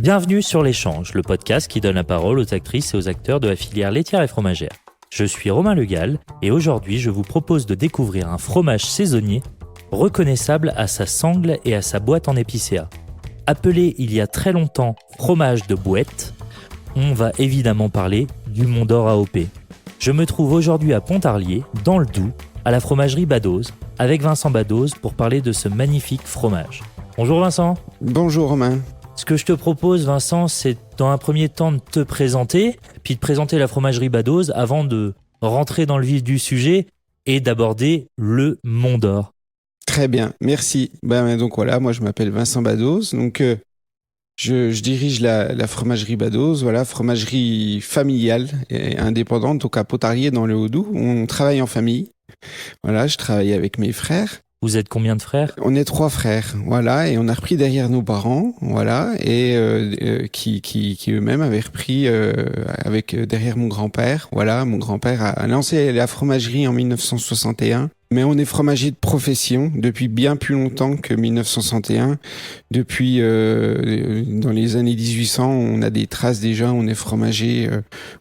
Bienvenue sur l'Échange, le podcast qui donne la parole aux actrices et aux acteurs de la filière laitière et fromagère. Je suis Romain Le Gall et aujourd'hui je vous propose de découvrir un fromage saisonnier reconnaissable à sa sangle et à sa boîte en épicéa. Appelé il y a très longtemps fromage de Bouette, on va évidemment parler du Mont d'Or AOP. Je me trouve aujourd'hui à Pontarlier, dans le Doubs, à la fromagerie Badoz, avec Vincent Badoz pour parler de ce magnifique fromage. Bonjour Vincent. Bonjour Romain. Ce que je te propose Vincent, c'est dans un premier temps de te présenter, puis de présenter la fromagerie Badoz avant de rentrer dans le vif du sujet et d'aborder le Mont d'Or. Très bien, merci. Donc voilà, moi je m'appelle Vincent Badoz, donc je dirige la fromagerie Badoz, voilà, fromagerie familiale et indépendante, donc à Pontarlier dans le Haut-Doubs. On travaille en famille, voilà, je travaille avec mes frères. Vous êtes combien de frères ? On est 3 frères, voilà, et on a repris derrière nos parents, voilà, et qui eux-mêmes avaient repris avec derrière mon grand-père, voilà. Mon grand-père a lancé la fromagerie en 1961, mais on est fromager de profession depuis bien plus longtemps que 1961. Depuis dans les années 1800, on a des traces déjà, on est fromager,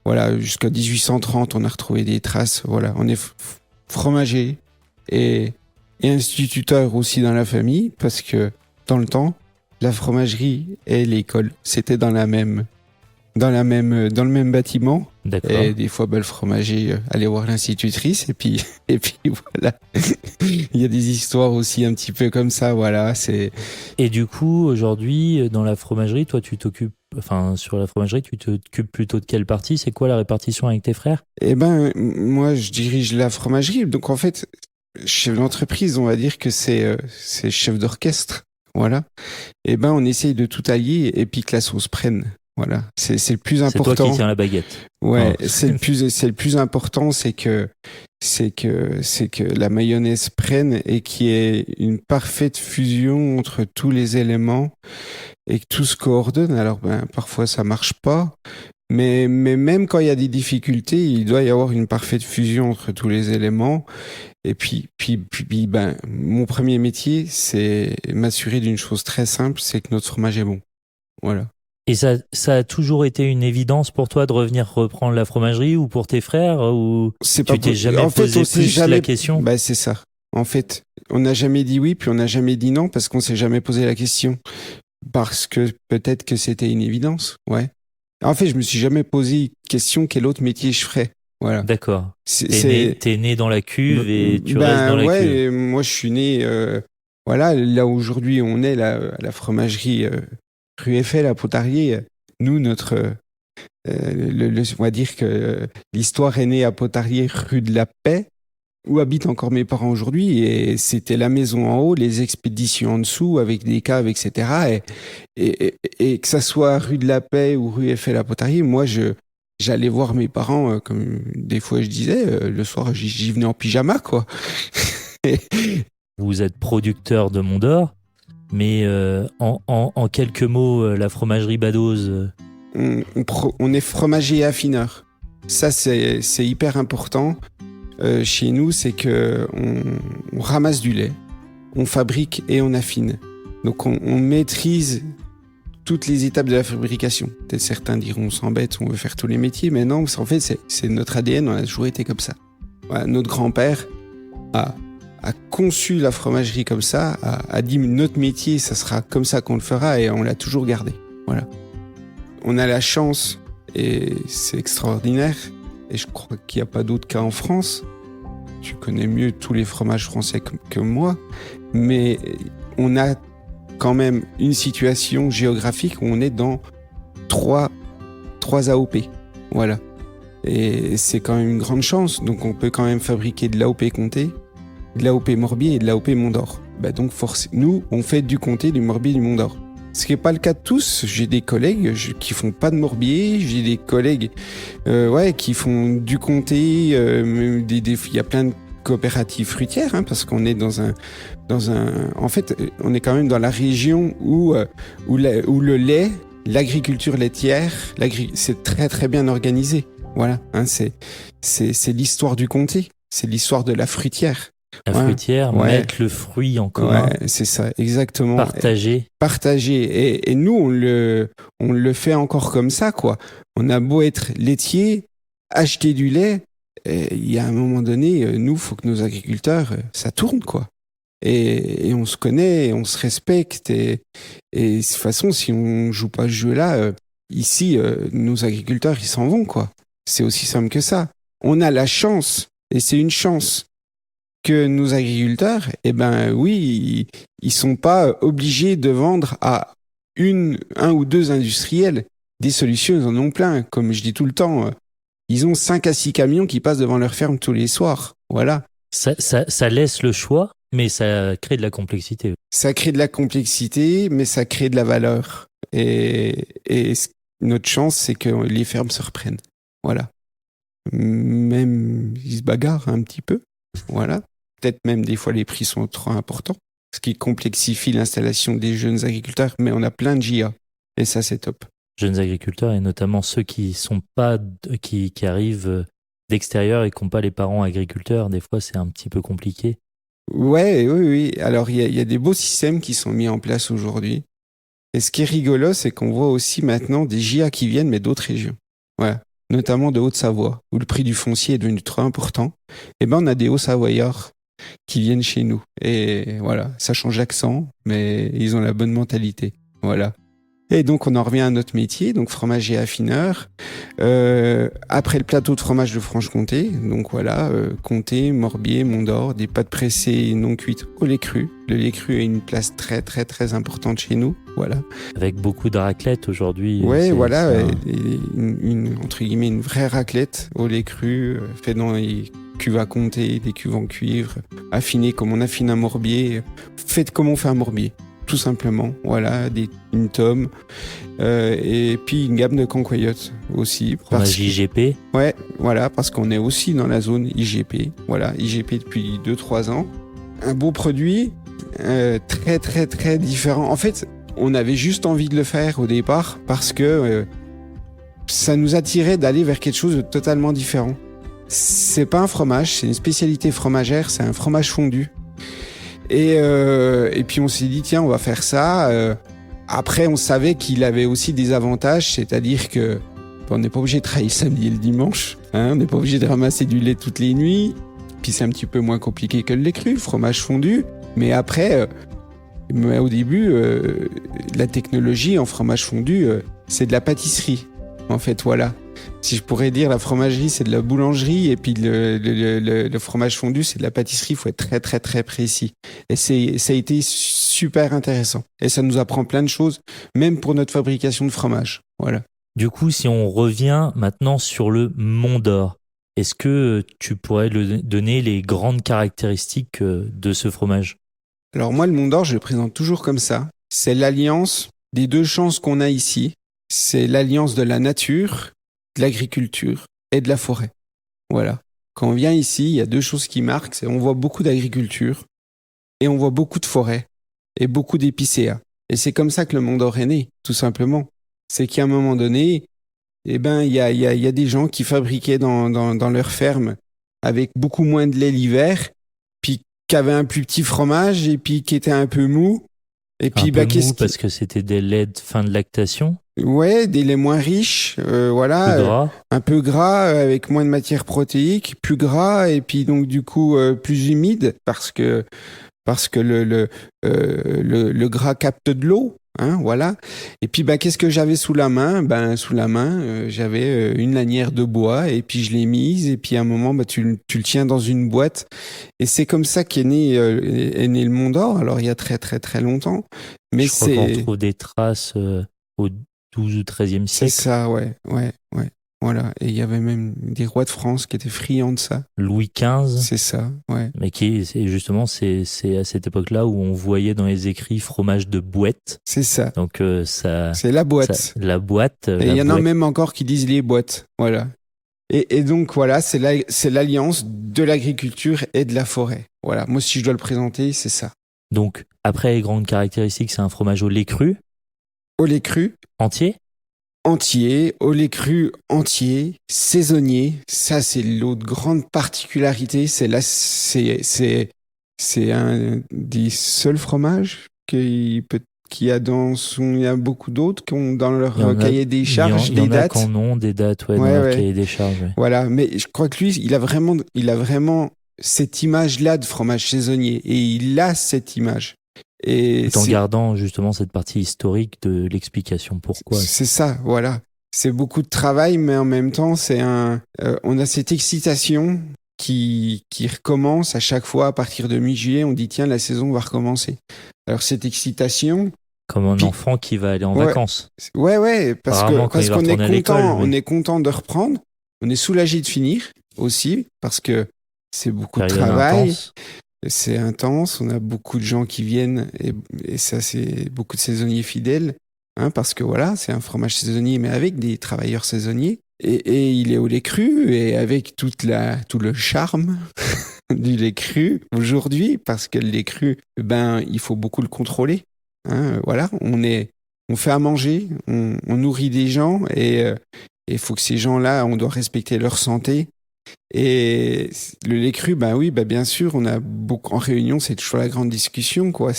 voilà, jusqu'à 1830, on a retrouvé des traces, voilà, on est fromager et instituteur aussi dans la famille, parce que dans le temps, la fromagerie et l'école, c'était dans le même bâtiment. D'accord. Et des fois, le fromager allait voir l'institutrice, et puis voilà. Il y a des histoires aussi un petit peu comme ça, voilà. Et du coup, aujourd'hui, dans la fromagerie, toi, sur la fromagerie, tu t'occupes plutôt de quelle partie ? C'est quoi la répartition avec tes frères ? Moi, je dirige la fromagerie, donc en fait, chef d'entreprise, on va dire que c'est chef d'orchestre, voilà. On essaye de tout allier et puis que la sauce prenne, voilà. C'est le plus important. C'est toi qui tiens la baguette. Ouais, Oh. c'est le plus important, c'est que la mayonnaise prenne et qu'il y ait une parfaite fusion entre tous les éléments et que tout se coordonne. Alors parfois ça marche pas. Mais même quand il y a des difficultés, il doit y avoir une parfaite fusion entre tous les éléments. Et puis, mon premier métier, c'est m'assurer d'une chose très simple, c'est que notre fromage est bon. Voilà. Et ça a toujours été une évidence pour toi de revenir reprendre la fromagerie, ou pour tes frères, ou tu t'es jamais posé plus la question ? C'est ça. En fait, on n'a jamais dit oui, puis on n'a jamais dit non, parce qu'on s'est jamais posé la question. Parce que peut-être que c'était une évidence, ouais. En fait, je me suis jamais posé la question quel autre métier je ferais. Voilà. D'accord. T'es né dans la cuve et tu restes dans la cuve. Moi, je suis né, voilà, là où aujourd'hui on est, à la fromagerie rue Eiffel à Pontarlier. Nous, on va dire que l'histoire est née à Pontarlier, rue de la Paix, où habitent encore mes parents aujourd'hui, et c'était la maison en haut, les expéditions en dessous, avec des caves, etc. Et que ça soit rue de la Paix ou rue Eiffel à Pontarlier, moi, j'allais voir mes parents, comme des fois je disais, le soir, j'y venais en pyjama, quoi. Vous êtes producteur de Mont d'Or, mais en quelques mots, la fromagerie Badoz... On est fromager et affineur. Ça, c'est hyper important. Chez nous, c'est que on ramasse du lait, on fabrique et on affine. Donc on maîtrise toutes les étapes de la fabrication. Peut-être certains diront on s'embête, on veut faire tous les métiers, mais non, en fait c'est notre ADN, on a toujours été comme ça. Voilà, notre grand-père a conçu la fromagerie comme ça, a dit notre métier, ça sera comme ça qu'on le fera, et on l'a toujours gardé. Voilà. On a la chance, et c'est extraordinaire, et je crois qu'il n'y a pas d'autre cas en France. Tu connais mieux tous les fromages français que moi, mais on a quand même une situation géographique où on est dans trois AOP. Voilà. Et c'est quand même une grande chance. Donc on peut quand même fabriquer de l'AOP Comté, de l'AOP Morbier et de l'AOP Mont d'Or. Donc nous, on fait du Comté, du Morbier, du Mont d'Or. Ce qui n'est pas le cas de tous. J'ai des collègues qui font pas de Morbier, j'ai des collègues qui font du Comté. Il y a plein de coopératives fruitières, parce qu'on est en fait, on est quand même dans la région où le lait, l'agriculture laitière, c'est très très bien organisé. Voilà, c'est l'histoire du Comté, c'est l'histoire de la fruitière. La Ouais. fruitière, Ouais. mettre le fruit en commun, Ouais, c'est ça, exactement. partager. Partager. Et nous, on le fait encore comme ça, quoi. On a beau être laitier, acheter du lait, il y a un moment donné, nous, faut que nos agriculteurs, ça tourne, quoi. Et on se connaît, et on se respecte. Et de toute façon, si on joue pas ce jeu-là, ici, nos agriculteurs, ils s'en vont, quoi. C'est aussi simple que ça. On a la chance, et c'est une chance, que nos agriculteurs, eh ben oui, ils sont pas obligés de vendre à un ou deux industriels. Des solutions, ils en ont plein. Comme je dis tout le temps, ils ont 5 à 6 camions qui passent devant leur ferme tous les soirs. Voilà. Ça laisse le choix, mais ça crée de la complexité. Ça crée de la complexité, mais ça crée de la valeur. Et notre chance, c'est que les fermes se reprennent. Voilà. Même, ils se bagarrent un petit peu. Voilà. Peut-être même des fois les prix sont trop importants, ce qui complexifie l'installation des jeunes agriculteurs, mais on a plein de JA. Et ça, c'est top. Jeunes agriculteurs et notamment ceux qui sont pas, qui arrivent d'extérieur et qui n'ont pas les parents agriculteurs, des fois c'est un petit peu compliqué. Ouais, oui. Alors, il y a des beaux systèmes qui sont mis en place aujourd'hui. Et ce qui est rigolo, c'est qu'on voit aussi maintenant des JA qui viennent, mais d'autres régions. Voilà. Notamment de Haute-Savoie, où le prix du foncier est devenu trop important. Et ben, on a des Hauts-Savoyards qui viennent chez nous. Et voilà, ça change l'accent, mais ils ont la bonne mentalité. Voilà. Et donc, on en revient à notre métier, donc fromager affineur. Après le plateau de fromage de Franche-Comté, donc voilà, Comté, Morbier, Mont-d'Or, des pâtes pressées non cuites au lait cru. Le lait cru a une place très, très, très importante chez nous. Voilà. Avec beaucoup de raclette aujourd'hui. Ouais, voilà, c'est entre guillemets, une vraie raclette au lait cru, fait dans les cuves à Comté, des cuves en cuivre, affinées comme on affine un Morbier, faites comme on fait un Morbier. Tout simplement, voilà, une tome, et puis une gamme de cancoyotes aussi. fromage IGP. Ouais, voilà, parce qu'on est aussi dans la zone IGP. Voilà, IGP depuis 2-3 ans. Un beau produit, très très très différent. En fait, on avait juste envie de le faire au départ parce que ça nous attirait d'aller vers quelque chose de totalement différent. C'est pas un fromage, c'est une spécialité fromagère, c'est un fromage fondu. Et puis on s'est dit, tiens, on va faire ça. Après, on savait qu'il avait aussi des avantages, c'est-à-dire que on n'est pas obligé de travailler le samedi et le dimanche. Hein, on n'est pas obligé de ramasser du lait toutes les nuits. Puis c'est un petit peu moins compliqué que le lait cru, le fromage fondu. Mais après, au début, la technologie en fromage fondu, c'est de la pâtisserie. En fait, voilà. Si je pourrais dire, la fromagerie, c'est de la boulangerie, et puis le fromage fondu, c'est de la pâtisserie. Il faut être très, très, très précis. Et ça a été super intéressant. Et ça nous apprend plein de choses, même pour notre fabrication de fromage. Voilà. Du coup, si on revient maintenant sur le Mont d'Or, est-ce que tu pourrais donner les grandes caractéristiques de ce fromage ? Alors moi, le Mont d'Or, je le présente toujours comme ça. C'est l'alliance des deux chances qu'on a ici. C'est l'alliance de la nature, de l'agriculture et de la forêt. Voilà. Quand on vient ici, il y a deux choses qui marquent. C'est on voit beaucoup d'agriculture et on voit beaucoup de forêt et beaucoup d'épicéas. Et c'est comme ça que le Mont d'Or est né, tout simplement. C'est qu'à un moment donné, eh ben, il y a des gens qui fabriquaient dans leur ferme avec beaucoup moins de lait l'hiver, puis qui avaient un plus petit fromage et puis qui était un peu mou. Et puis, un peu mou parce que c'était des laits de fin de lactation. Ouais, des laits moins riches, voilà. Plus gras. Un peu gras, avec moins de matière protéique, plus gras, et puis donc du coup plus humide, parce que le gras capte de l'eau, hein, voilà. Et puis qu'est-ce que j'avais sous la main ? Sous la main, j'avais une lanière de bois, et puis je l'ai mise, et puis à un moment, tu le tiens dans une boîte, et c'est comme ça qu'est né le Mont d'Or. Alors il y a très très très longtemps, mais je crois qu'on trouve des traces au 12 ou 13e siècle. C'est ça, ouais. Voilà. Et il y avait même des rois de France qui étaient friands de ça. Louis XV. C'est ça, ouais. Mais justement, c'est à cette époque-là où on voyait dans les écrits fromage de boîte. C'est ça. Donc ça. C'est la boîte. La boîte. Et il y en a même encore qui disent les boîtes. Voilà. Et donc voilà, c'est l'alliance de l'agriculture et de la forêt. Voilà. Moi, si je dois le présenter, c'est ça. Donc après les grandes caractéristiques, c'est un fromage au lait cru. Au lait cru. Entier. Entier, au lait cru entier, saisonnier. Ça, c'est l'autre grande particularité. C'est C'est un des seuls fromages qu'il y a il y a beaucoup d'autres qui ont dans leur cahier des charges des dates. Il y en a qui en ont des dates, dans leur cahier des charges. Ouais. Voilà, mais je crois que lui, il a vraiment cette image-là de fromage saisonnier, et il a cette image. Et tout en gardant justement cette partie historique de l'explication pourquoi. C'est ça, voilà. C'est beaucoup de travail, mais en même temps, on a cette excitation qui recommence à chaque fois à partir de mi-juillet. On dit tiens, la saison va recommencer. Alors cette excitation, comme un enfant qui va aller en vacances. Ouais, parce qu'on est content, on est content de reprendre. On est soulagé de finir aussi parce que c'est beaucoup de travail. C'est intense. On a beaucoup de gens qui viennent et ça, c'est beaucoup de saisonniers fidèles, parce que voilà, c'est un fromage saisonnier, mais avec des travailleurs saisonniers. Et il est au lait cru et avec tout le charme du lait cru aujourd'hui, parce que le lait cru, il faut beaucoup le contrôler. Voilà, on fait à manger, on nourrit des gens et il faut que ces gens-là, on doit respecter leur santé. Et le lait cru, bien sûr, on a beaucoup en réunion, c'est toujours la grande discussion, quoi.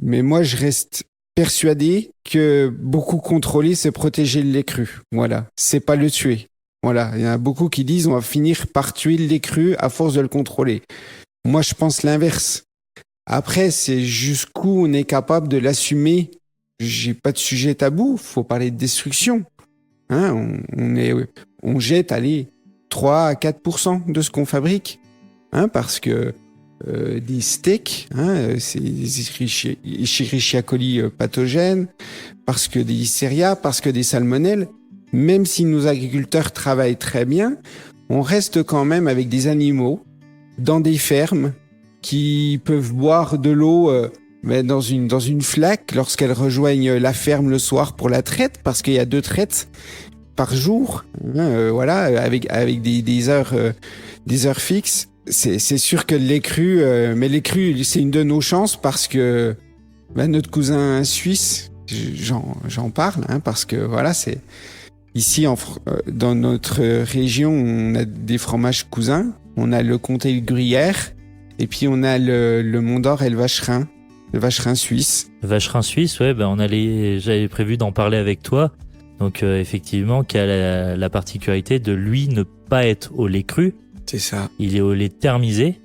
Mais moi, je reste persuadé que beaucoup contrôler, c'est protéger le lait cru. Voilà, c'est pas le tuer. Voilà, il y en a beaucoup qui disent on va finir par tuer le lait cru à force de le contrôler. Moi, je pense l'inverse. Après, c'est jusqu'où on est capable de l'assumer. J'ai pas de sujet tabou, faut parler de destruction. On jette, 3 à 4% de ce qu'on fabrique. Parce que des steaks, c'est des Escherichia coli pathogènes, parce que des listeria, parce que des salmonelles. Même si nos agriculteurs travaillent très bien, on reste quand même avec des animaux dans des fermes qui peuvent boire de l'eau dans une flaque lorsqu'elles rejoignent la ferme le soir pour la traite, parce qu'il y a 2 traites par jour, voilà, avec des heures fixes. C'est sûr que le lait cru, mais le lait cru, c'est une de nos chances parce que notre cousin suisse, j'en parle, parce que voilà, c'est ici dans notre région, on a des fromages cousins, on a le comté de Gruyère, et puis on a le Mont d'Or et le Vacherin suisse. Le Vacherin suisse, ouais, j'avais prévu d'en parler avec toi. Donc effectivement, qui a la particularité de lui ne pas être au lait cru. C'est ça. Il est au lait thermisé.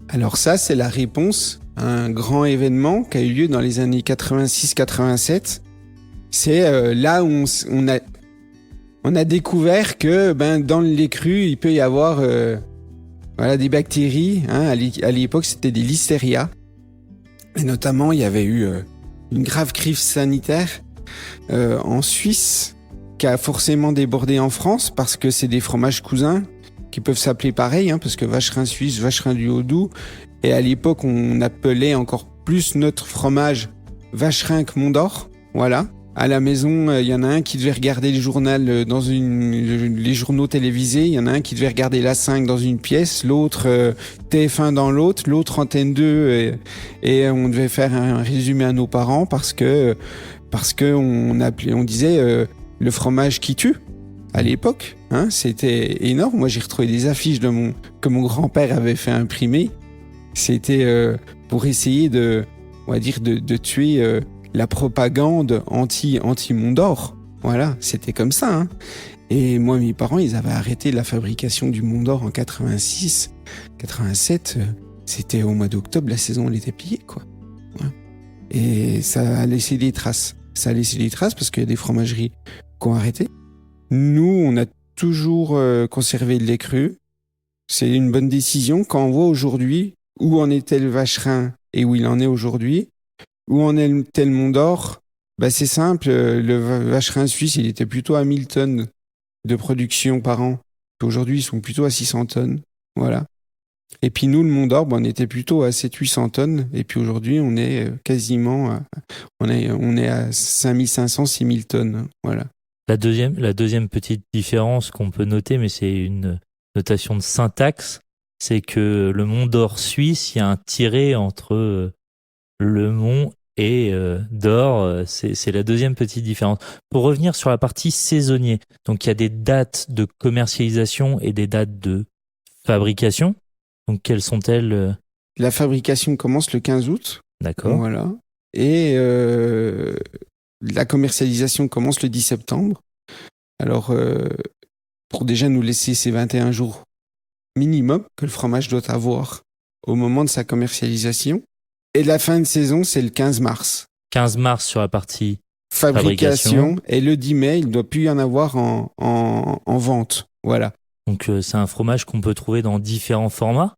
Alors ça, c'est la réponse à un grand événement qui a eu lieu dans les années 86-87. C'est là où on a découvert que dans le lait cru, il peut y avoir des bactéries. À l'époque, c'était des listeria. Et notamment, il y avait eu une grave crise sanitaire en Suisse qui a forcément débordé en France parce que c'est des fromages cousins qui peuvent s'appeler pareil, parce que Vacherin suisse, Vacherin du Haut-Doubs. Et à l'époque, on appelait encore plus notre fromage Vacherin que Mont d'Or. Voilà. À la maison, il y en a un qui devait regarder le journal les journaux télévisés. Il y en a un qui devait regarder la 5 dans une pièce, l'autre TF1 dans l'autre Antenne 2. Et on devait faire un résumé à nos parents parce que on disait le fromage qui tue. À l'époque, c'était énorme. Moi, j'ai retrouvé des affiches que mon grand-père avait fait imprimer. C'était pour essayer de tuer la propagande anti-Mont d'Or. Voilà, c'était comme ça. Et moi, mes parents, ils avaient arrêté la fabrication du Mont d'Or en 86, 87. C'était au mois d'octobre, la saison elle était pliée, quoi. Voilà. Et ça a laissé des traces. Ça a laissé des traces parce qu'il y a des fromageries qui ont arrêté. Nous, on a toujours conservé le lait cru. C'est une bonne décision. Quand on voit aujourd'hui où en était le Vacherin et où il en est aujourd'hui, où en était le Mont d'Or, c'est simple. Le Vacherin suisse, il était plutôt à 1000 tonnes de production par an. Aujourd'hui, ils sont plutôt à 600 tonnes. Voilà. Et puis nous, le Mont d'Or, on était plutôt à 700-800 tonnes. Et puis aujourd'hui, on est quasiment on est à 5500-6000 tonnes. Voilà. La deuxième petite différence qu'on peut noter, mais c'est une notation de syntaxe, c'est que le Mont d'Or suisse, il y a un tiret entre le mont et d'or. C'est la deuxième petite différence. Pour revenir sur la partie saisonnier, donc il y a des dates de commercialisation et des dates de fabrication. Donc quelles sont-elles La fabrication commence le 15 août. D'accord. Voilà. Et la commercialisation commence le 10 septembre. Alors, pour déjà nous laisser ces 21 jours minimum que le fromage doit avoir au moment de sa commercialisation. Et la fin de saison, c'est le 15 mars. 15 mars sur la partie Fabrication. Et le 10 mai, il ne doit plus y en avoir en vente. Voilà. Donc, c'est un fromage qu'on peut trouver dans différents formats.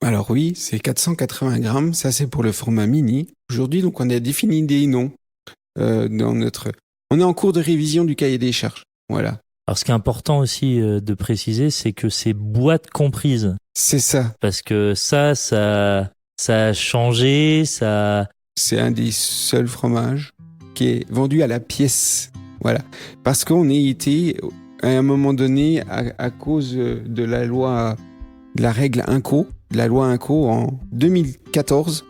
Alors oui, c'est 480 grammes. Ça, c'est pour le format mini. Aujourd'hui, donc, on a défini des noms dans notre... On est en cours de révision du cahier des charges. Voilà. Alors, ce qui est important aussi de préciser, c'est que c'est boîte comprise. C'est ça. Parce que ça a changé, ça... C'est un des seuls fromages qui est vendu à la pièce. Voilà. Parce qu'on a été, à un moment donné, à cause de la loi, de la règle INCO, de la loi INCO en 2014,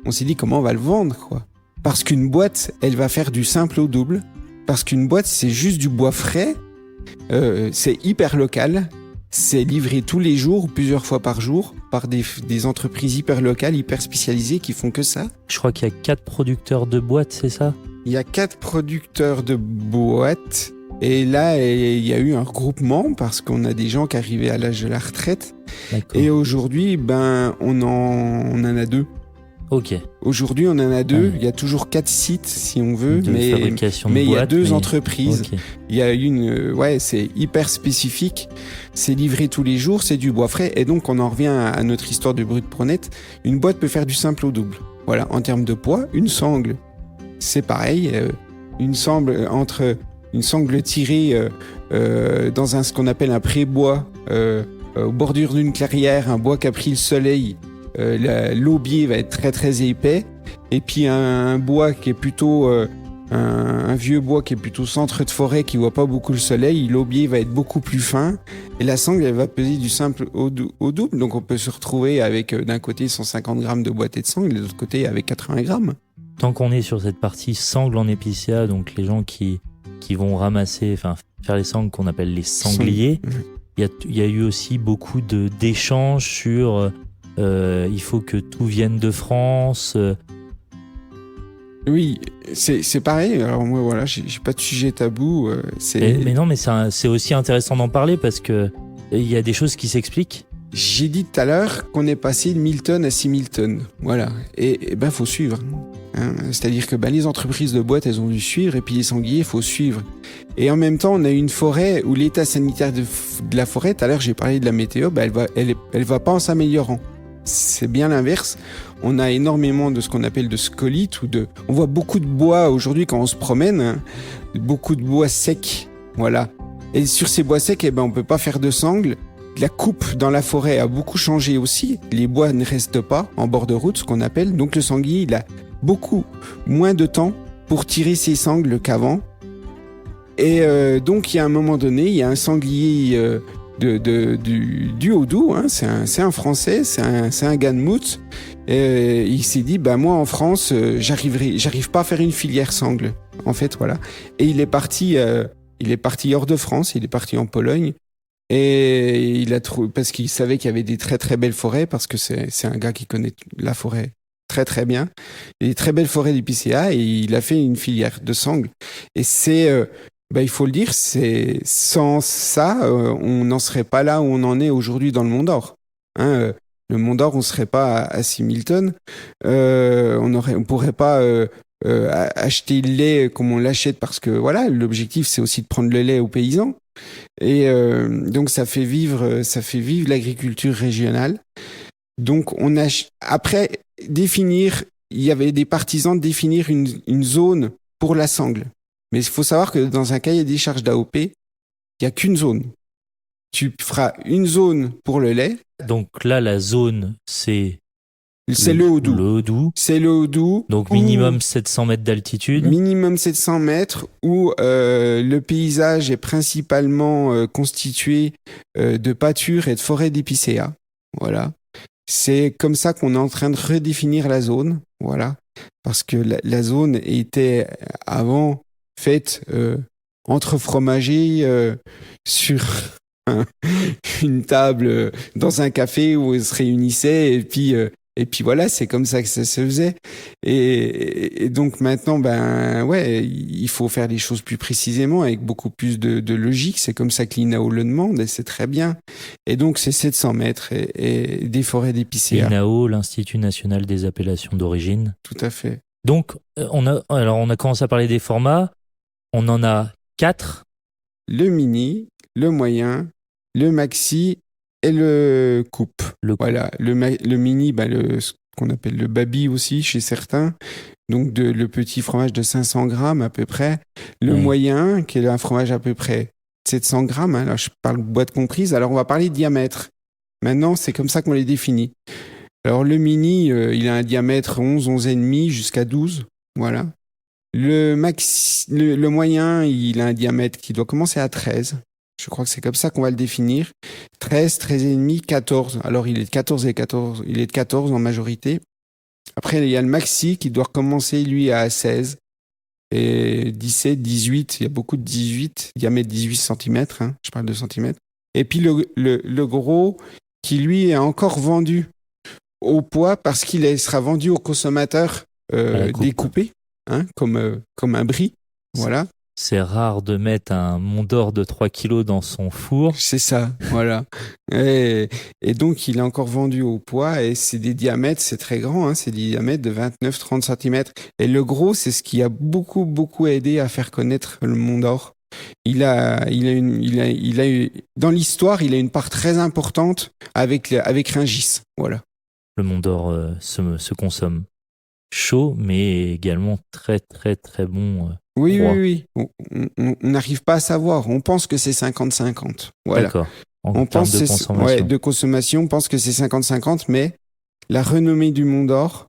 on s'est dit comment on va le vendre, quoi. Parce qu'une boîte, elle va faire du simple au double. Parce qu'une boîte, c'est juste du bois frais. C'est hyper local. C'est livré tous les jours, plusieurs fois par jour, par des entreprises hyper locales, hyper spécialisées qui font que ça. Je crois qu'il y a 4 producteurs de boîtes, c'est ça ? Il y a 4 producteurs de boîtes. Et là, il y a eu un regroupement parce qu'on a des gens qui arrivaient à l'âge de la retraite. D'accord. Et aujourd'hui, on en a 2. Ok. Aujourd'hui, on en a 2. Il y a toujours 4 sites, si on veut. De fabrication de mais il y a boîtes, 2 entreprises. Okay. Il y a une... c'est hyper spécifique. C'est livré tous les jours, c'est du bois frais. Et donc, on en revient à notre histoire de brut pour net. Une boîte peut faire du simple au double. Voilà, en termes de poids, une sangle, c'est pareil. Une sangle tirée dans ce qu'on appelle un pré-bois, aux bordures d'une clairière, un bois qui a pris le soleil. L'aubier va être très très épais, et puis un bois qui est plutôt un vieux bois qui est plutôt centre de forêt qui voit pas beaucoup le soleil, l'aubier va être beaucoup plus fin, et la sangle elle va peser du simple au double, donc on peut se retrouver avec d'un côté 150 grammes de boîte de sangle et de l'autre côté avec 80 grammes. Tant qu'on est sur cette partie sangle en épicéa, donc les gens qui vont ramasser, enfin faire les sangles qu'on appelle les sangliers, il y a eu aussi beaucoup d'échanges sur il faut que tout vienne de France. Oui, c'est pareil. Alors moi, voilà, j'ai pas de sujet tabou. Mais non, mais c'est aussi intéressant d'en parler parce que il y a des choses qui s'expliquent. J'ai dit tout à l'heure qu'on est passé de 1000 tonnes à 6000 tonnes. Voilà. Et faut suivre. Hein. C'est-à-dire que les entreprises de boîtes, elles ont dû suivre, et puis les sangliers, il faut suivre. Et en même temps, on a une forêt où l'état sanitaire de la forêt, tout à l'heure j'ai parlé de la météo, elle va pas en s'améliorant. C'est bien l'inverse. On a énormément de ce qu'on appelle de scolytes, on voit beaucoup de bois aujourd'hui quand on se promène, hein, beaucoup de bois secs, voilà. Et sur ces bois secs, on peut pas faire de sangle. La coupe dans la forêt a beaucoup changé aussi. Les bois ne restent pas en bord de route, ce qu'on appelle. Donc le sanglier, il a beaucoup moins de temps pour tirer ses sangles qu'avant. Et donc il y a un moment donné, il y a un sanglier du Haut-Doubs, hein, c'est un Français, c'est un gars de Moutz. Il s'est dit, moi en France, j'arrive pas à faire une filière sangle, en fait, voilà. Et il est parti hors de France, il est parti en Pologne, et il a trouvé, parce qu'il savait qu'il y avait des très très belles forêts, parce que c'est un gars qui connaît la forêt très très bien, des très belles forêts d'épicéa, et il a fait une filière de sangle. Et c'est il faut le dire, c'est sans ça, on n'en serait pas là où on en est aujourd'hui dans le Mont d'Or. Hein, le Mont d'Or, on serait pas à 6000 tonnes. On pourrait pas acheter le lait comme on l'achète, parce que voilà, l'objectif c'est aussi de prendre le lait aux paysans. Et donc ça fait vivre l'agriculture régionale. Donc après définir, il y avait des partisans de définir une zone pour la sangle. Mais il faut savoir que dans un cahier des charges d'AOP, il n'y a qu'une zone. Tu feras une zone pour le lait. Donc là, la zone, c'est le Haut-Doubs. Le Haut-Doubs. C'est le Haut-Doubs. Donc minimum 700 mètres d'altitude. Minimum 700 mètres, où le paysage est principalement constitué de pâtures et de forêts d'épicéa. Voilà. C'est comme ça qu'on est en train de redéfinir la zone. Voilà. Parce que la zone était avant faite entre fromagers sur une table dans un café où ils se réunissaient, et puis Et puis voilà, c'est comme ça que ça se faisait. Et donc maintenant, il faut faire les choses plus précisément, avec beaucoup plus de logique. C'est comme ça que l'INAO le demande, et c'est très bien. Et donc, c'est 700 mètres et des forêts d'épicéas. L'INAO, l'Institut national des appellations d'origine. Tout à fait. Donc, on a commencé à parler des formats. On en a 4. Le mini, le moyen, le maxi et le coupe. Voilà, le mini, ce qu'on appelle le baby aussi chez certains. Donc le petit fromage de 500 grammes à peu près. Le moyen, qui est un fromage à peu près 700 grammes. Là, je parle boîte comprise. Alors, on va parler de diamètre. Maintenant, c'est comme ça qu'on les définit. Alors, le mini, il a un diamètre 11,5 jusqu'à 12. Voilà. Le moyen, il a un diamètre qui doit commencer à 13. Je crois que c'est comme ça qu'on va le définir. 13, 13,5, 14. Alors, il est de 14 et 14. Il est de 14 en majorité. Après, il y a le maxi qui doit commencer, lui, à 16. Et 17, 18. Il y a beaucoup de 18. Diamètre 18 cm. Je parle de centimètres. Et puis, le gros qui, lui, est encore vendu au poids parce qu'il sera vendu au consommateur découpé, comme un brie. Voilà. C'est rare de mettre un Mont d'Or de 3 kilos dans son four. C'est ça, voilà. Et donc, il est encore vendu au poids et c'est des diamètres, c'est très grand, c'est des diamètres de 29-30 cm. Et le gros, c'est ce qui a beaucoup, beaucoup aidé à faire connaître le Mont d'Or. Dans l'histoire, il a une part très importante avec Rungis, voilà. Le Mont d'Or se consomme chaud, mais également très, très, très bon. Oui. On n'arrive pas à savoir. On pense que c'est 50-50. Voilà. D'accord. On pense de consommation. De consommation, on pense que c'est 50-50, mais la renommée du Mont d'Or,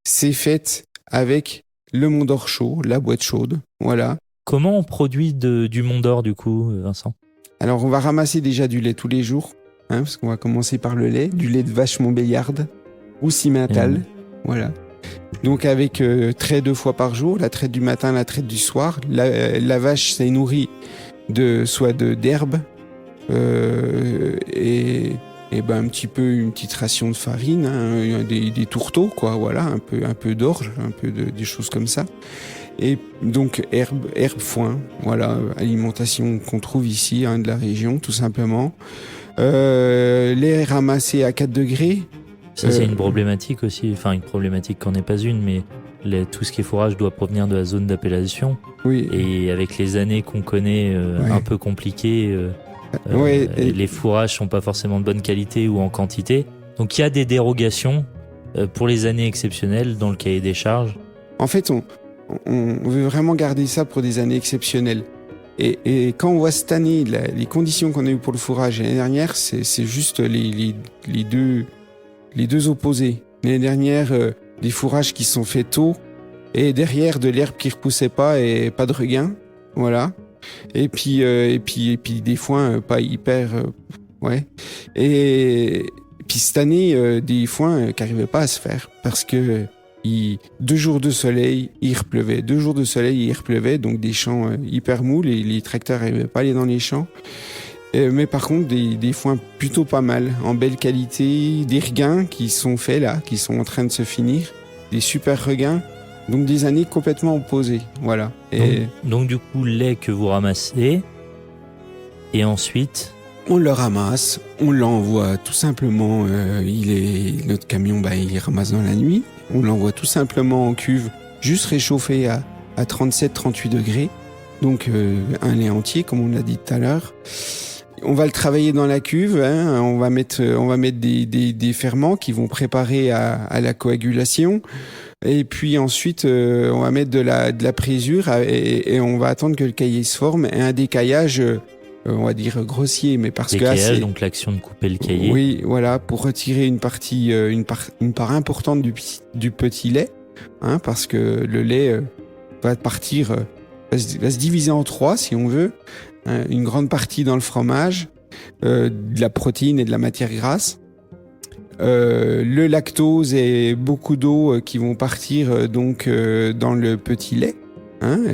c'est faite avec le Mont d'Or chaud, la boîte chaude. Voilà. Comment on produit du Mont d'Or, du coup, Vincent ? Alors, on va ramasser déjà du lait tous les jours, parce qu'on va commencer par le lait, du lait de vache Montbéliarde ou Simmental. Voilà. Donc avec trait 2 fois par jour, la traite du matin, la traite du soir. La vache s'est nourrie soit d'herbe et un petit peu une petite ration de farine, des tourteaux, quoi, voilà, un peu d'orge, un peu des choses comme ça. Et donc herbe, foin, voilà, alimentation qu'on trouve ici, de la région, tout simplement. Lait ramassé à 4 degrés. Ça, c'est une problématique aussi, enfin une problématique qu'en n'est pas une, mais tout ce qui est fourrage doit provenir de la zone d'appellation. Oui. Et avec les années qu'on connaît un peu compliquées, les fourrages sont pas forcément de bonne qualité ou en quantité. Donc il y a des dérogations pour les années exceptionnelles dans le cahier des charges. En fait, on veut vraiment garder ça pour des années exceptionnelles. Et quand on voit cette année les conditions qu'on a eues pour le fourrage l'année dernière, c'est juste les deux opposés. L'année dernière, des fourrages qui sont faits tôt et derrière de l'herbe qui repoussait pas et pas de regain, voilà. Et puis des foins pas hyper, Et puis cette année, des foins qui n'arrivaient pas à se faire parce que 2 jours de soleil, il repleuvait. 2 jours de soleil, il repleuvait, donc des champs hyper mous. Les tracteurs n'arrivaient pas à aller dans les champs. Mais par contre, des foins plutôt pas mal, en belle qualité, des regains qui sont faits là, qui sont en train de se finir, des super regains, donc des années complètement opposées, voilà. Donc du coup, lait que vous ramassez, et ensuite... On le ramasse, on l'envoie tout simplement, notre camion, il ramasse dans la nuit, on l'envoie tout simplement en cuve, juste réchauffé à 37-38 degrés, donc un lait entier, comme on l'a dit tout à l'heure. On va le travailler dans la cuve, on va mettre des ferments qui vont préparer à la coagulation. Et puis ensuite, on va mettre de la présure et on va attendre que le caillé se forme. Et un décaillage, on va dire grossier, mais parce que... Décaillage, donc l'action de couper le caillé. Oui, voilà, pour retirer une part importante du petit lait, parce que le lait va se diviser en 3, si on veut. Une grande partie dans le fromage, de la protéine et de la matière grasse, le lactose et beaucoup d'eau qui vont partir dans le petit lait,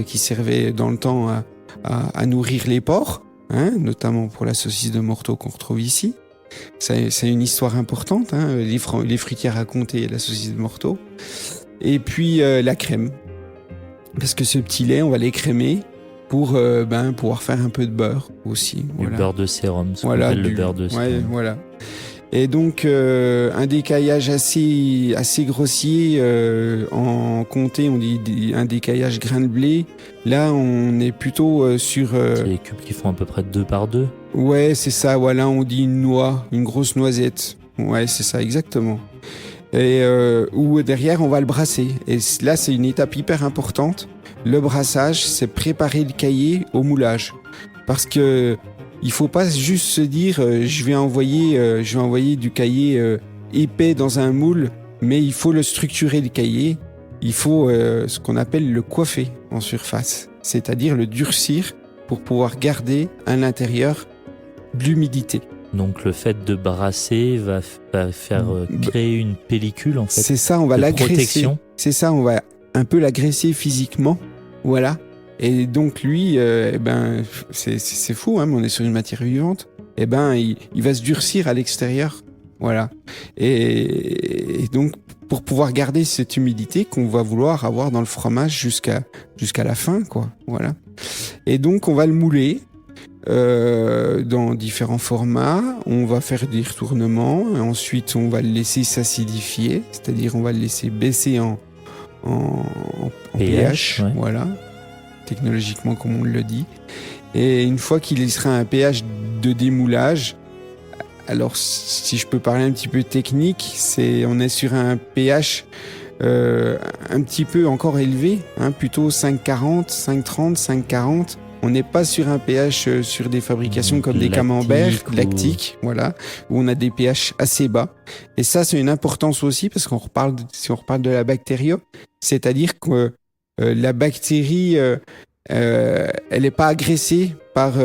qui servait dans le temps à nourrir les porcs, notamment pour la saucisse de Morteau qu'on retrouve ici. c'est une histoire importante, hein, les fruitières à comté et la saucisse de Morteau. Et puis la crème. Parce que ce petit lait, on va l'écrémer pour pouvoir faire un peu de beurre aussi. Du beurre de sérum, ce qu'on Voilà, appelle le beurre de sérum. Ouais, voilà. Et donc, un décaillage assez grossier. En comté, on dit un décaillage grain de blé. Là, on est plutôt sur... C'est des cubes qui font à peu près 2 par 2. Ouais, c'est ça. Voilà, on dit une noix, une grosse noisette. Ouais, c'est ça, exactement. Et où derrière, on va le brasser. Et là, c'est une étape hyper importante. Le brassage, c'est préparer le caillé au moulage. Parce que il faut pas juste se dire je vais envoyer du caillé épais dans un moule, mais il faut le structurer le caillé. Il faut ce qu'on appelle le coiffer en surface, c'est-à-dire le durcir pour pouvoir garder à l'intérieur de l'humidité. Donc le fait de brasser va faire créer une pellicule en fait. C'est ça, on va l'agresser. Protection. C'est ça, on va un peu l'agresser physiquement, voilà. Et donc lui, c'est fou, hein, mais on est sur une matière vivante. Il va se durcir à l'extérieur, voilà. Et donc pour pouvoir garder cette humidité qu'on va vouloir avoir dans le fromage jusqu'à la fin, quoi, voilà. Et donc on va le mouler dans différents formats. On va faire des retournements. Et ensuite, on va le laisser s'acidifier, c'est-à-dire on va le laisser baisser en pH, ouais. Voilà. Technologiquement comme on le dit. Et une fois qu'il sera à un pH de démoulage, alors si je peux parler un petit peu technique, on est sur un pH un petit peu encore élevé, hein, plutôt 5,40, 5,30, 5,40. On n'est pas sur un pH sur des fabrications comme des camemberts lactiques, voilà, où on a des pH assez bas. Et ça, c'est une importance aussi parce si on reparle de la bactérie, c'est-à-dire que la bactérie, elle n'est pas agressée par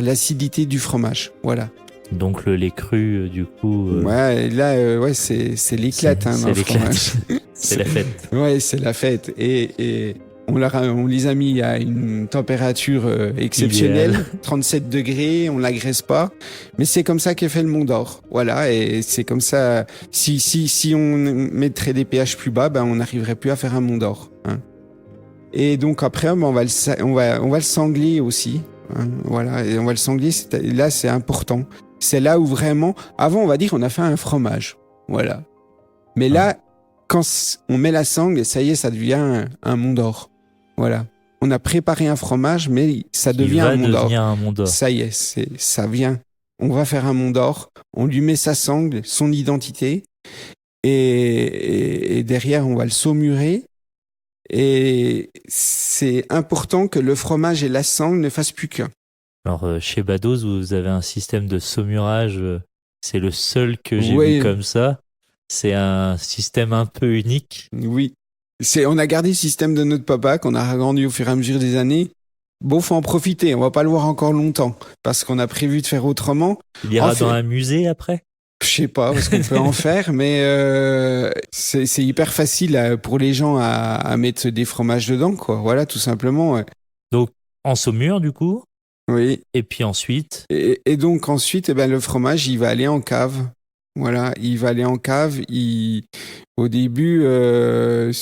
l'acidité du fromage. Voilà. Donc le lait cru, du coup... Ouais, là, c'est l'éclate dans le fromage. C'est la fête. Ouais, c'est la fête. Et on les a mis à une température exceptionnelle, idéal. 37 degrés, on l'agresse pas. Mais c'est comme ça qu'est fait le Mont d'Or. Voilà, et c'est comme ça. Si on mettrait des pH plus bas, on n'arriverait plus à faire un Mont d'Or. Hein. Et donc après, on va le sangler aussi. Hein, voilà, et on va le sangler. Là, c'est important. C'est là où vraiment, avant, on va dire, on a fait un fromage. Voilà. Mais là, quand on met la sangle, ça y est, ça devient un Mont d'Or. Voilà. On a préparé un fromage, mais ça devient un Mont d'Or. Ça y est, ça vient. On va faire un Mont d'Or. On lui met sa sangle, son identité. Et derrière, on va le saumurer. Et c'est important que le fromage et la sangle ne fassent plus qu'un. Alors, chez Badoz, vous avez un système de saumurage. C'est le seul que j'ai vu comme ça. C'est un système un peu unique. Oui. On a gardé le système de notre papa qu'on a agrandi au fur et à mesure des années. Bon, faut en profiter. On va pas le voir encore longtemps parce qu'on a prévu de faire autrement. Il ira dans un musée après? Je sais pas parce qu'on peut en faire, mais c'est hyper facile pour les gens à mettre des fromages dedans, quoi. Voilà, tout simplement. Ouais. Donc, en saumure, du coup. Oui. Et puis ensuite. Et donc ensuite, le fromage, il va aller en cave. Voilà, il va aller en cave. Au début, on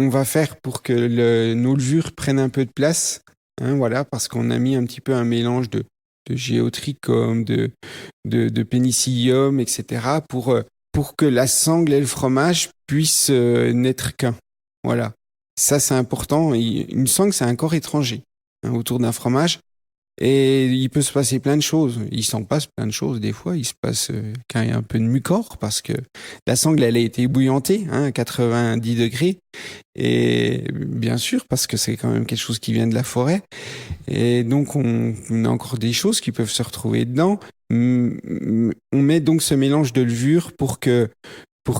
va faire pour que nos levures prennent un peu de place. Hein, voilà, parce qu'on a mis un petit peu un mélange de géotrichum, de pénicillium, etc. pour que la sangle et le fromage puissent n'être qu'un. Voilà. Ça, c'est important. Une sangle, c'est un corps étranger autour d'un fromage. Et il peut se passer plein de choses. Il s'en passe plein de choses des fois. Il se passe quand il y a un peu de mucor parce que la sangle, elle a été ébouillantée à 90 degrés. Et bien sûr, parce que c'est quand même quelque chose qui vient de la forêt. Et donc, on a encore des choses qui peuvent se retrouver dedans. On met donc ce mélange de levure pour que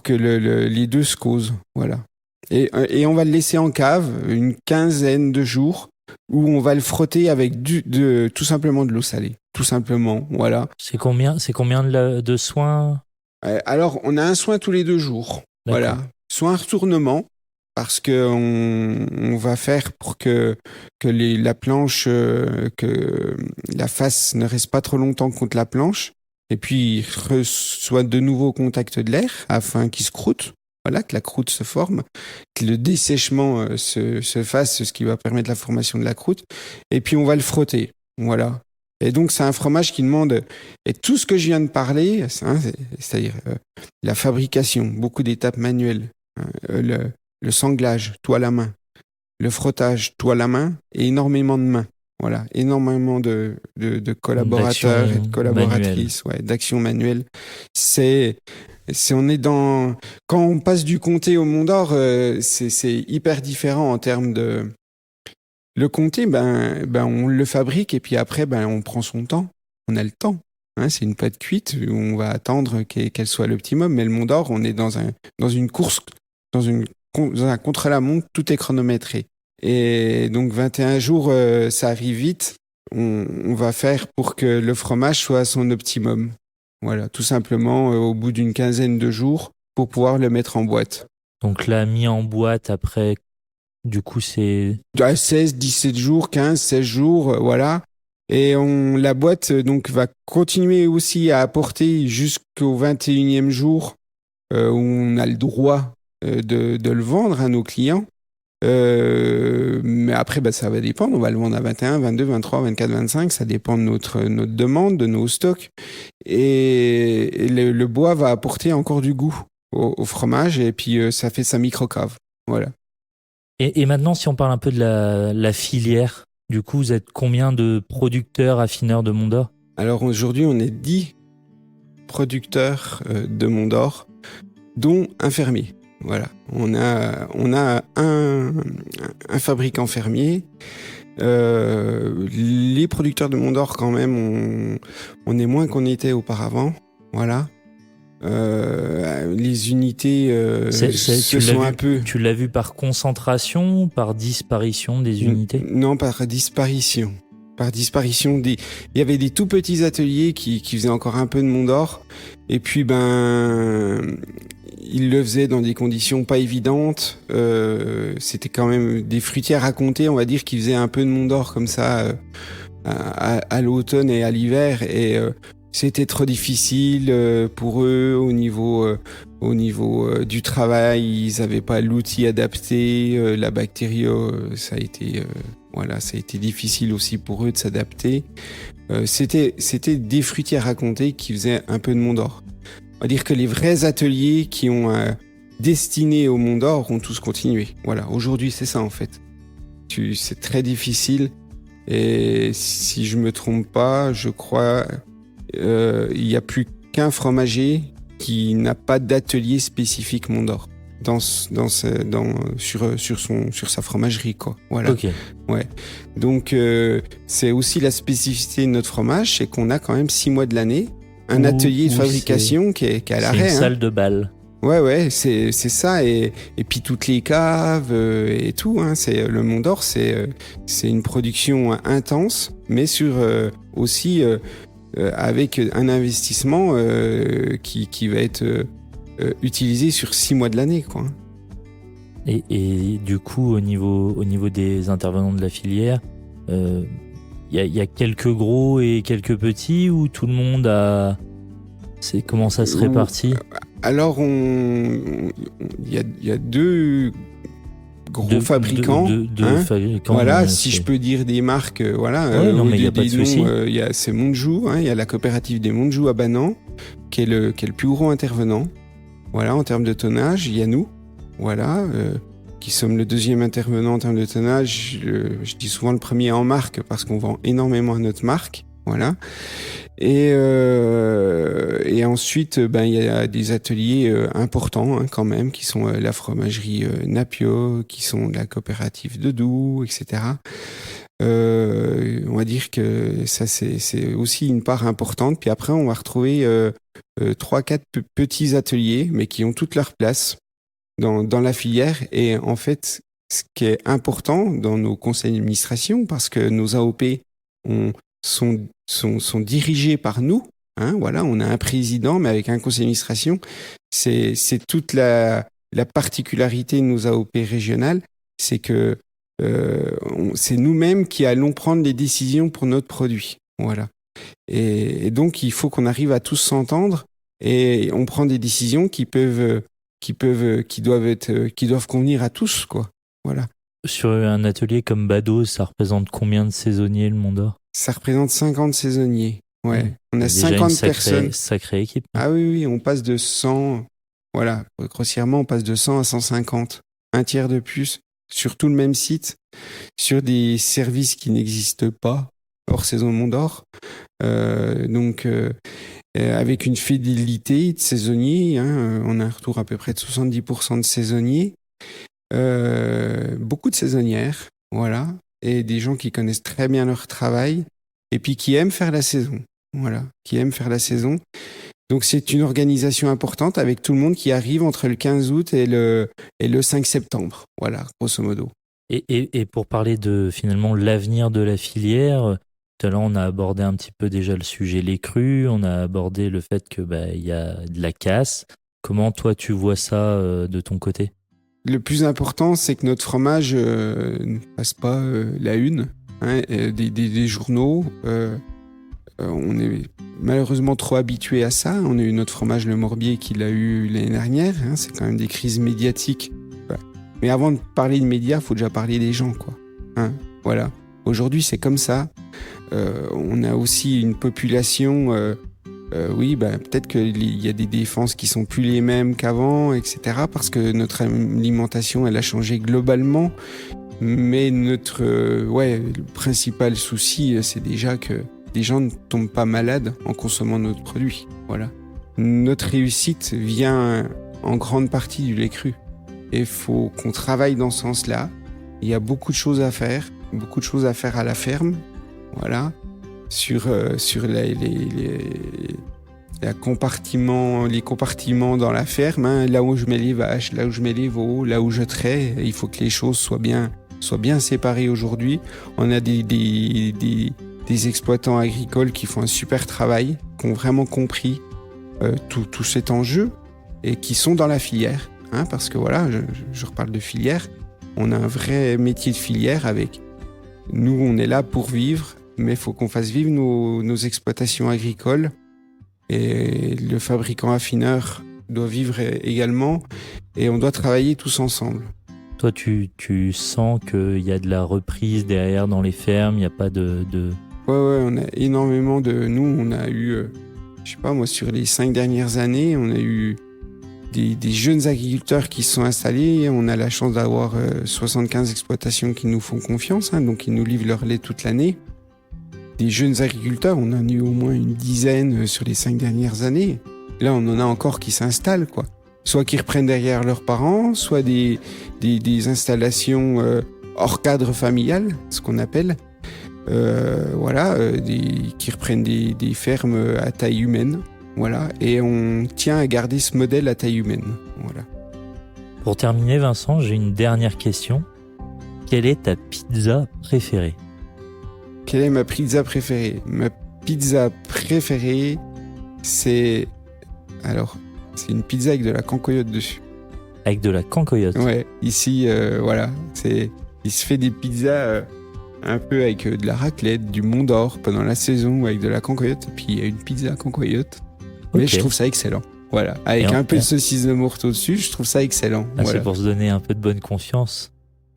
les deux se causent. Voilà. Et on va le laisser en cave une quinzaine de jours où on va le frotter avec tout simplement de l'eau salée. Tout simplement, voilà. C'est combien de soins? Alors, on a un soin tous les 2 jours. D'accord. Voilà. Soin retournement, parce que on va faire pour que la planche, que la face ne reste pas trop longtemps contre la planche. Et puis, il reçoit de nouveau au contact de l'air afin qu'il se croûte. Voilà, que la croûte se forme, que le dessèchement se fasse, ce qui va permettre la formation de la croûte. Et puis, on va le frotter. Voilà. Et donc, c'est un fromage qui demande... Et tout ce que je viens de parler, c'est-à-dire la fabrication, beaucoup d'étapes manuelles, le sanglage, tout à la main, le frottage, tout à la main, et énormément de mains. Voilà, énormément de collaborateurs et de collaboratrices, d'actions manuelles. On est dans... Quand on passe du comté au Mont d'Or, c'est hyper différent en termes de... Le comté, on le fabrique et puis après, on prend son temps. On a le temps. Hein, c'est une pâte cuite où on va attendre qu'elle soit à l'optimum. Mais le Mont d'Or, on est dans une course, dans un contre-la-montre, tout est chronométré. Et donc 21 jours, ça arrive vite. On va faire pour que le fromage soit à son optimum. Voilà, tout simplement au bout d'une quinzaine de jours pour pouvoir le mettre en boîte. Donc là, mis en boîte après, du coup, c'est... 16, 17 jours, 15, 16 jours, voilà. Et la boîte donc va continuer aussi à apporter jusqu'au 21e jour où on a le droit de le vendre à nos clients. Mais après, ça va dépendre. On va le vendre à 21, 22, 23, 24, 25. Ça dépend de notre demande, de nos stocks. Et le bois va apporter encore du goût au fromage. Et puis, ça fait sa micro-cave. Voilà. Et maintenant, si on parle un peu de la filière, du coup, vous êtes combien de producteurs, affineurs de Mont d'Or ? Alors aujourd'hui, on est 10 producteurs de Mont d'Or, dont un fermier. Voilà, on a un fabricant fermier. Les producteurs de Mont d'Or, quand même, on est moins qu'on était auparavant. Voilà. Les unités se sont un peu... Tu l'as vu par concentration ou par disparition des unités ? Non, par disparition. Par disparition. Il y avait des tout petits ateliers qui faisaient encore un peu de Mont d'Or. Et puis, ils le faisaient dans des conditions pas évidentes. C'était quand même des fruitières à compter, on va dire, qui faisaient un peu de Mont d'Or comme ça à l'automne et à l'hiver. Et c'était trop difficile pour eux au niveau du travail. Ils n'avaient pas l'outil adapté. La bactério, ça a été difficile aussi pour eux de s'adapter. C'était des fruitières à compter qui faisaient un peu de Mont d'Or. On va dire que les vrais ateliers qui ont destiné au Mont d'Or ont tous continué. Voilà, aujourd'hui c'est ça en fait. C'est très difficile et si je me trompe pas, je crois il n'y a plus qu'un fromager qui n'a pas d'atelier spécifique Mont d'Or sur sa fromagerie quoi. Voilà. Ok. Ouais. Donc c'est aussi la spécificité de notre fromage, c'est qu'on a quand même 6 mois de l'année un atelier de fabrication qui est à l'arrêt. C'est une salle de bal. Ouais, c'est ça et puis toutes les caves et tout. Hein, le Mont d'Or, c'est une production intense, mais aussi avec un investissement qui va être utilisé sur 6 mois de l'année, quoi. Et du coup, au niveau des intervenants de la filière, il y a quelques gros et quelques petits ou tout le monde a... Comment ça se répartit ? Alors, il y a deux gros fabricants. Fabricants. Voilà, si je peux dire des marques, voilà. Ouais, non, mais il n'y a pas de souci. C'est Monjou, il y a la coopérative des Monjou à Banan, qui est le plus gros intervenant. Voilà, en termes de tonnage, il y a nous, voilà, qui sommes le deuxième intervenant en termes de tonnage. Je dis souvent le premier en marque parce qu'on vend énormément à notre marque. Voilà. Et ensuite, il y a des ateliers importants quand même, qui sont la fromagerie Napio, qui sont la coopérative de Doux, etc. On va dire que ça, c'est aussi une part importante. Puis après, on va retrouver 3-4 petits ateliers, mais qui ont toute leur place dans la filière. Et en fait, ce qui est important dans nos conseils d'administration, parce que nos AOP sont dirigés par nous. Hein, voilà, on a un président, mais avec un conseil d'administration. C'est toute la particularité de nos AOP régionales, c'est que c'est nous-mêmes qui allons prendre les décisions pour notre produit. Voilà. Et donc, il faut qu'on arrive à tous s'entendre et on prend des décisions qui doivent convenir à tous, quoi. Voilà. Sur un atelier comme Bado, ça représente combien de saisonniers, le Mont d'Or? Ça représente 50 saisonniers. Ouais. On a C'est déjà 50 une personnes. sacrée équipe. Ah oui, on passe de 100, voilà, grossièrement, on passe de 100 à 150. Un tiers de plus sur tout le même site, sur des services qui n'existent pas hors saison Mont d'Or. Avec une fidélité de saisonniers, on a un retour à peu près de 70% de saisonniers, beaucoup de saisonnières, voilà, et des gens qui connaissent très bien leur travail et puis qui aiment faire la saison, voilà, qui aiment faire la saison. Donc c'est une organisation importante avec tout le monde qui arrive entre le 15 août et le 5 septembre, voilà, grosso modo. Et pour parler de finalement l'avenir de la filière, tout à l'heure on a abordé un petit peu déjà le sujet les crues, on a abordé le fait que y a de la casse. Comment toi tu vois ça de ton côté? Le plus important, c'est que notre fromage ne fasse pas la une des journaux. On est malheureusement trop habitué à ça. On a eu notre fromage Le Morbier qui l'a eu l'année dernière. C'est quand même des crises médiatiques. Ouais. Mais avant de parler de médias, il faut déjà parler des gens, quoi. Voilà. Aujourd'hui, c'est comme ça. On a aussi une population... peut-être qu'il y a des défenses qui sont plus les mêmes qu'avant, etc. Parce que notre alimentation, elle a changé globalement. Mais le principal souci, c'est déjà que les gens ne tombent pas malades en consommant notre produit. Voilà. Notre réussite vient en grande partie du lait cru. Et il faut qu'on travaille dans ce sens-là. Il y a beaucoup de choses à faire à la ferme. Voilà. Sur les compartiments dans la ferme, là où je mets les vaches, là où je mets les veaux, là où je trais, il faut que les choses soient bien séparées aujourd'hui. On a des exploitants agricoles qui font un super travail, qui ont vraiment compris tout cet enjeu et qui sont dans la filière, parce que voilà, je reparle de filière. On a un vrai métier de filière avec nous, on est là pour vivre. Mais il faut qu'on fasse vivre nos exploitations agricoles et le fabricant affineur doit vivre également et on doit travailler tous ensemble. Toi, tu sens qu'il y a de la reprise derrière dans les fermes, il n'y a pas de... Ouais, on a énormément de... Nous, on a eu, sur les 5 dernières années, on a eu des jeunes agriculteurs qui se sont installés. On a la chance d'avoir 75 exploitations qui nous font confiance, donc ils nous livrent leur lait toute l'année. Des jeunes agriculteurs, on en a eu au moins une dizaine sur les 5 dernières années. Là, on en a encore qui s'installent, quoi. Soit qui reprennent derrière leurs parents, soit des installations hors cadre familial, ce qu'on appelle. Qui reprennent des fermes à taille humaine. Voilà. Et on tient à garder ce modèle à taille humaine. Voilà. Pour terminer, Vincent, j'ai une dernière question. Quelle est ta pizza préférée ? Quelle est ma pizza préférée ? Ma pizza préférée, c'est une pizza avec de la cancoyote dessus. Avec de la cancoyote ? Ouais, ici, il se fait des pizzas un peu avec de la raclette, du Mont d'Or pendant la saison, avec de la cancoyote, et puis il y a une pizza à cancoyote. Mais je trouve ça excellent. Voilà, avec un peu de saucisse de Morteau dessus, je trouve ça excellent. Ah, voilà. C'est pour se donner un peu de bonne confiance.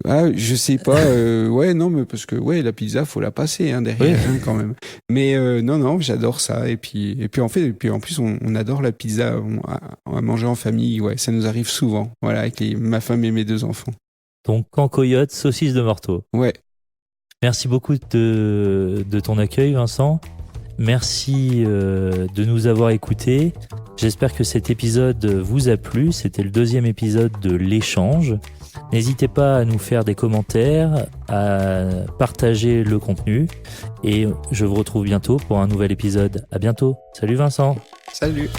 Ah, je sais pas, mais parce que la pizza, faut la passer derrière quand même. Mais non, j'adore ça. Et puis en plus, on adore la pizza, on va manger en famille. Ouais, ça nous arrive souvent. Voilà, avec ma femme et mes 2 enfants. Donc cancoyote, saucisse de Morteau. Ouais. Merci beaucoup de ton accueil, Vincent. Merci de nous avoir écoutés. J'espère que cet épisode vous a plu. C'était le 2e épisode de l'échange. N'hésitez pas à nous faire des commentaires, à partager le contenu. Et je vous retrouve bientôt pour un nouvel épisode. À bientôt. Salut Vincent. Salut.